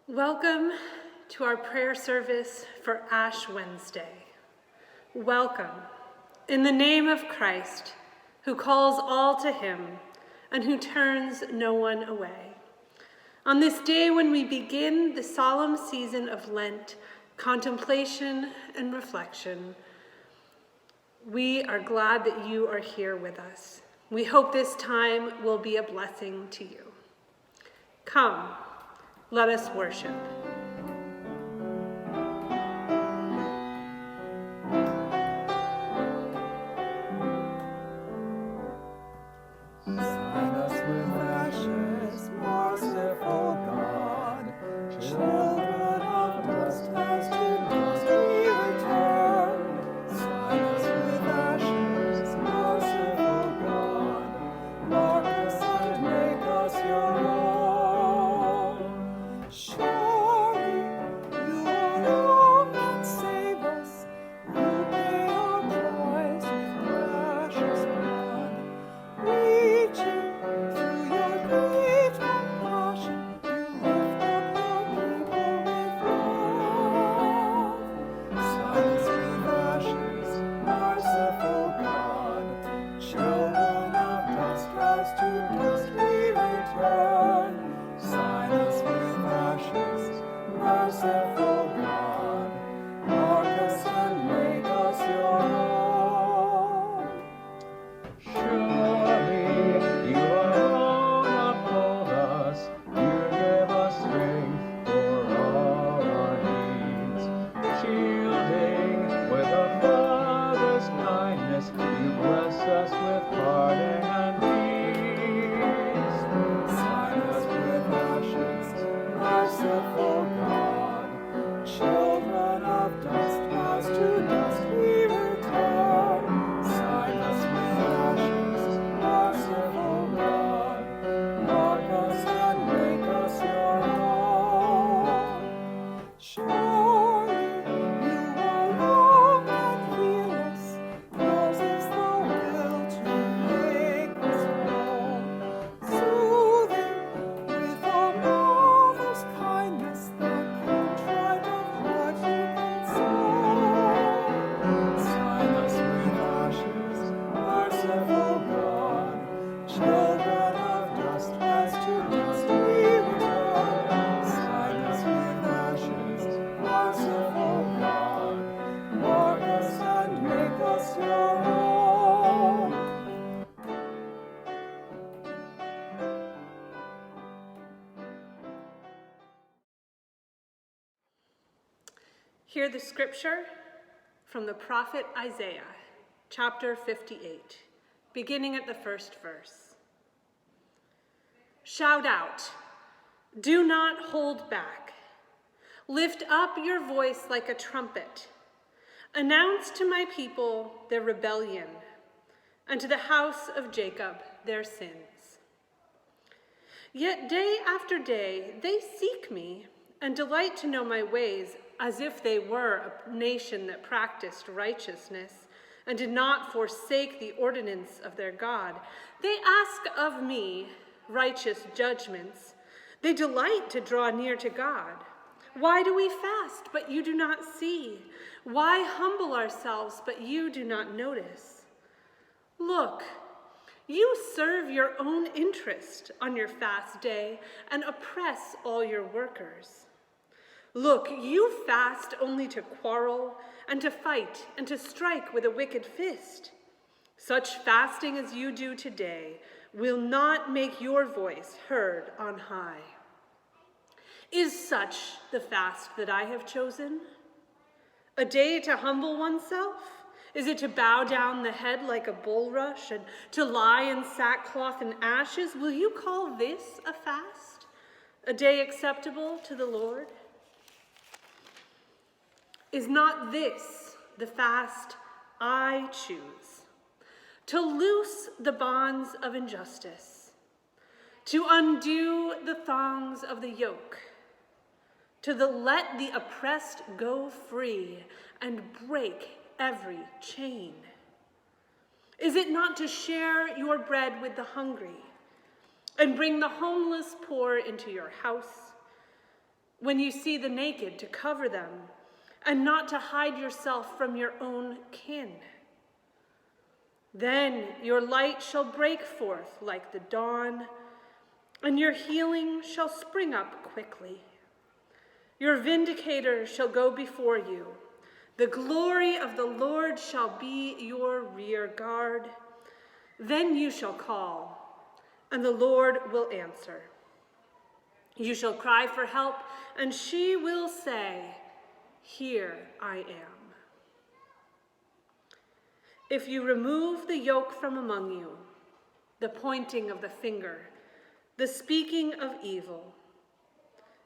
Welcome to our prayer service for Ash Wednesday. Welcome in the name of Christ, who calls all to him and who turns no one away. On this day when we begin the solemn season of Lent, contemplation and reflection, we are glad that you are here with us. We hope this time will be a blessing to you. Come, let us worship. Hear the scripture from the prophet Isaiah, chapter 58, beginning at the first verse. Shout out, do not hold back. Lift up your voice like a trumpet. Announce to my people their rebellion, and to the house of Jacob their sins. Yet day after day they seek me and delight to know my ways, as if they were a nation that practiced righteousness and did not forsake the ordinance of their God. They ask of me righteous judgments. They delight to draw near to God. Why do we fast, but you do not see? Why humble ourselves, but you do not notice? Look, you serve your own interest on your fast day and oppress all your workers. Look, you fast only to quarrel and to fight and to strike with a wicked fist. Such fasting as you do today will not make your voice heard on high. Is such the fast that I have chosen? A day to humble oneself? Is it to bow down the head like a bulrush and to lie in sackcloth and ashes? Will you call this a fast? A day acceptable to the Lord? Is not this the fast I choose? To loose the bonds of injustice, to undo the thongs of the yoke, to let the oppressed go free and break every chain? Is it not to share your bread with the hungry and bring the homeless poor into your house? when you see the naked, to cover them, and not to hide yourself from your own kin. Then your light shall break forth like the dawn, and your healing shall spring up quickly. Your vindicator shall go before you. The glory of the Lord shall be your rear guard. Then you shall call, and the Lord will answer. You shall cry for help, and she will say, "Here I am." If you remove the yoke from among you, the pointing of the finger, the speaking of evil,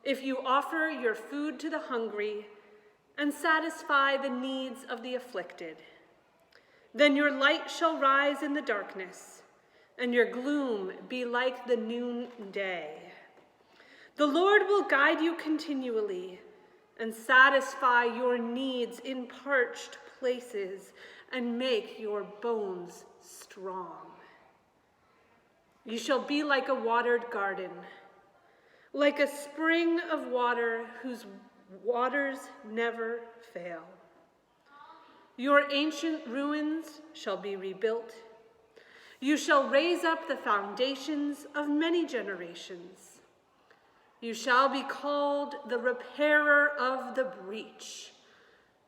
if you offer your food to the hungry and satisfy the needs of the afflicted, then your light shall rise in the darkness, and your gloom be like the noonday. The Lord will guide you continually and satisfy your needs in parched places and make your bones strong. You shall be like a watered garden, like a spring of water whose waters never fail. Your ancient ruins shall be rebuilt. You shall raise up the foundations of many generations. You shall be called the repairer of the breach,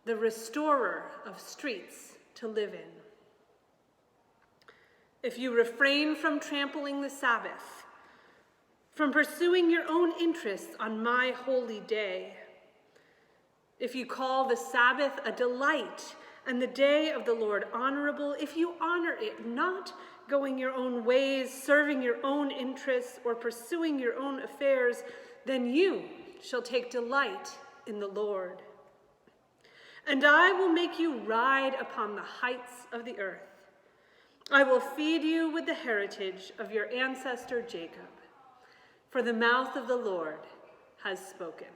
the restorer of streets to live in. If you refrain from trampling the Sabbath, from pursuing your own interests on my holy day, if you call the Sabbath a delight and the day of the Lord honorable, if you honor it, not going your own ways, serving your own interests, or pursuing your own affairs, then you shall take delight in the Lord. And I will make you ride upon the heights of the earth. I will feed you with the heritage of your ancestor Jacob, for the mouth of the Lord has spoken.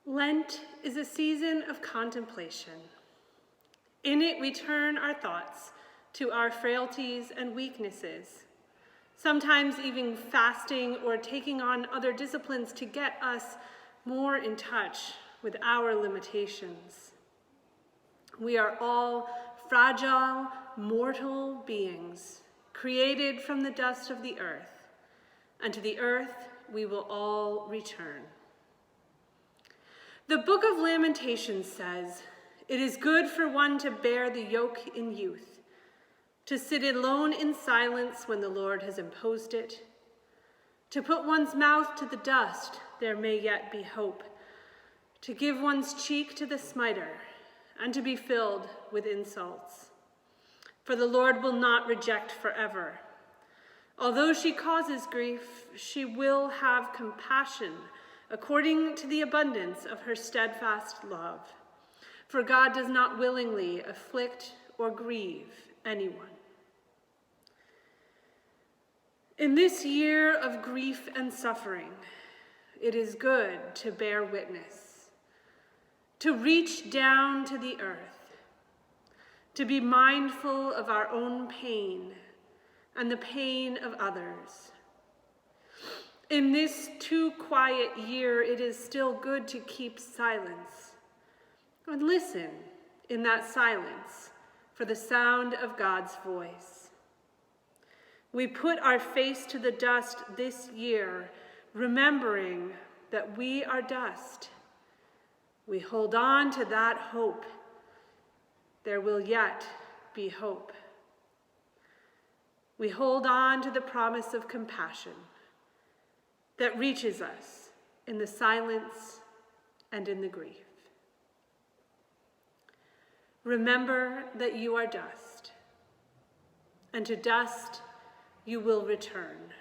Lent is a season of contemplation. In it, we turn our thoughts to our frailties and weaknesses, sometimes even fasting or taking on other disciplines to get us more in touch with our limitations. We are all fragile, mortal beings, created from the dust of the earth, and to the earth we will all return. The Book of Lamentations says, "It is good for one to bear the yoke in youth, to sit alone in silence when the Lord has imposed it, to put one's mouth to the dust, there may yet be hope, to give one's cheek to the smiter, and to be filled with insults. For the Lord will not reject forever. Although she causes grief, she will have compassion according to the abundance of her steadfast love. For God does not willingly afflict or grieve anyone." In this year of grief and suffering, it is good to bear witness, to reach down to the earth, to be mindful of our own pain and the pain of others. In this too quiet year, it is still good to keep silence and listen in that silence for the sound of God's voice. We put our face to the dust this year, remembering that we are dust. We hold on to that hope. There will yet be hope. We hold on to the promise of compassion that reaches us in the silence and in the grief. Remember that you are dust, and to dust you will return.